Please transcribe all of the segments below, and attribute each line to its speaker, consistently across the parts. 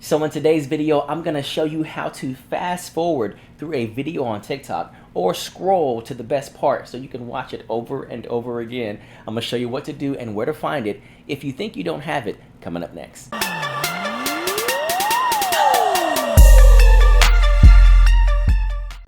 Speaker 1: So in today's video, I'm going to show you how to fast forward through a video on TikTok or scroll to the best part so you can watch it over and over again. I'm going to show you what to do and where to find it if you think you don't have it. Coming up next.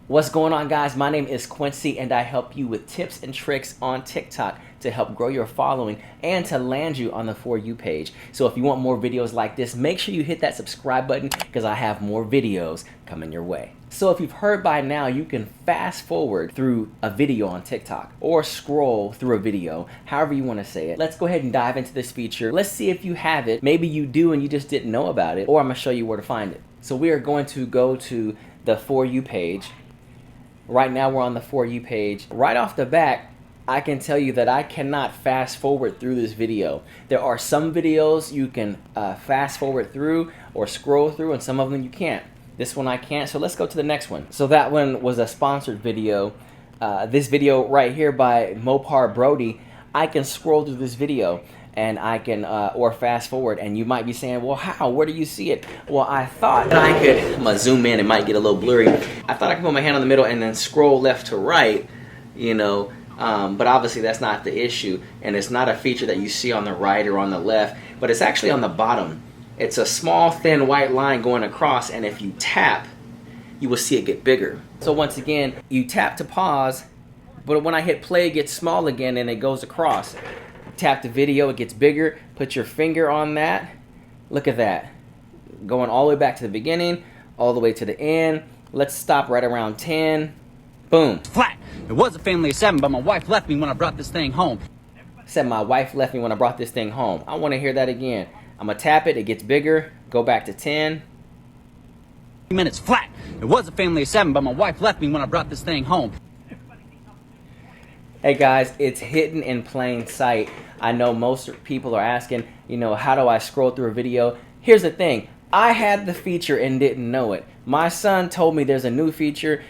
Speaker 1: What's going on, guys? My name is Quincy and I help you with tips and tricks on TikTok to help grow your following and to land you on the For You page. So if you want more videos like this, make sure you hit that subscribe button because I have more videos coming your way. So if you've heard by now, you can fast forward through a video on TikTok or scroll through a video, however you want to say it. Let's go ahead and dive into this feature. Let's see if you have it. Maybe you do and you just didn't know about it, or I'm going to show you where to find it. So we are going to go to the For You page. Right now we're on the For You page. Right off the bat, I can tell you that I cannot fast forward through this video. There are some videos you can fast forward through or scroll through, and some of them you can't. This one I can't, so let's go to the next one. So that one was a sponsored video. This video right here by Mopar Brody, I can scroll through this video and I can, or fast forward, and you might be saying, well, how? Where do you see it? Well, I thought that I could, I'm gonna zoom in, it might get a little blurry. I thought I could put my hand on the middle and then scroll left to right, you know, but obviously that's not the issue, and it's not a feature that you see on the right or on the left, but it's actually on the bottom. It's a small, thin white line going across, and if you tap, you will see it get bigger. So once again, you tap to pause, but when I hit play, it gets small again and it goes across. Tap the video, it gets bigger. Put your finger on that. Look at that. Going all the way back to the beginning, all the way to the end. Let's stop right around 10. Boom.
Speaker 2: Flat. It was a family of 7, but my wife left me when I brought this thing home.
Speaker 1: Said my wife left me when I brought this thing home. I want to hear that again. I'm going to tap it, it gets bigger. Go back to 10.
Speaker 2: Minutes flat. It was a family of 7, but my wife left me when I brought this thing home.
Speaker 1: Hey guys, it's hidden in plain sight. I know most people are asking, you know, how do I scroll through a video? Here's the thing. I had the feature and didn't know it. My son told me there's a new feature.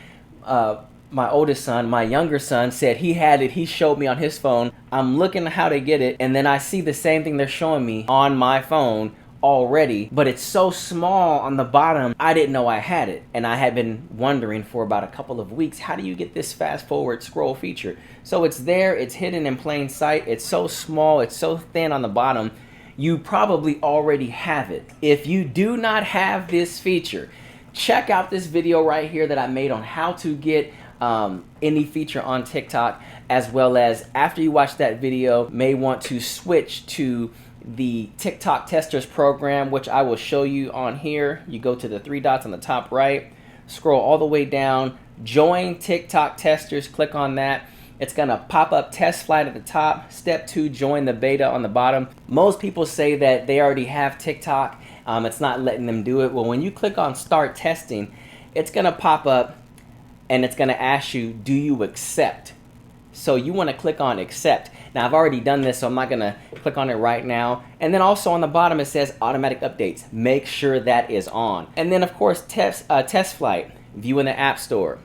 Speaker 1: My oldest son, my younger son, said he had it. He showed me on his phone. I'm looking at how to get it, and then I see the same thing they're showing me on my phone already, but it's so small on the bottom, I didn't know I had it. And I had been wondering for about a couple of weeks, how do you get this fast forward scroll feature? So it's there, it's hidden in plain sight, it's so small, it's so thin on the bottom, you probably already have it. If you do not have this feature, check out this video right here that I made on how to get any feature on TikTok, as well as after you watch that video, may want to switch to the TikTok Testers program, which I will show you on here. You go to the 3 dots on the top right, scroll all the way down, join TikTok Testers, click on that. It's gonna pop up test flight at the top. Step 2, join the beta on the bottom. Most people say that they already have TikTok. It's not letting them do it. Well, when you click on start testing, it's gonna pop up and it's gonna ask you, do you accept? So you wanna click on accept. Now I've already done this, so I'm not gonna click on it right now. And then also on the bottom it says automatic updates. Make sure that is on. And then of course test flight, view in the App Store.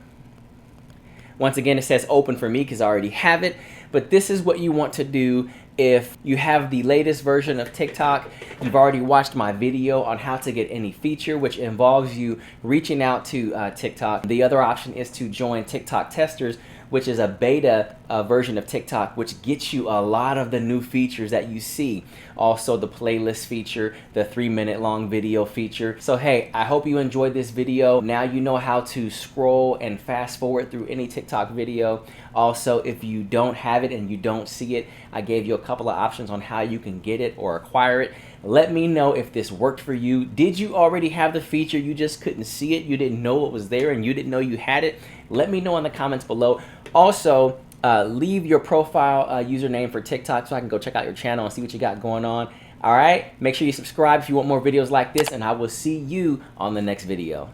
Speaker 1: Once again, it says open for me because I already have it. But this is what you want to do if you have the latest version of TikTok. You've already watched my video on how to get any feature, which involves you reaching out to TikTok. The other option is to join TikTok Testers, which is a beta version of TikTok, which gets you a lot of the new features that you see. Also the playlist feature, the 3-minute long video feature. So hey, I hope you enjoyed this video. Now you know how to scroll and fast forward through any TikTok video. Also, if you don't have it and you don't see it, I gave you a couple of options on how you can get it or acquire it. Let me know if this worked for you. Did you already have the feature, you just couldn't see it, you didn't know it was there, and you didn't know you had it? Let me know in the comments below. Also, leave your profile username for TikTok so I can go check out your channel and see what you got going on. All right, make sure you subscribe if you want more videos like this, and I will see you on the next video.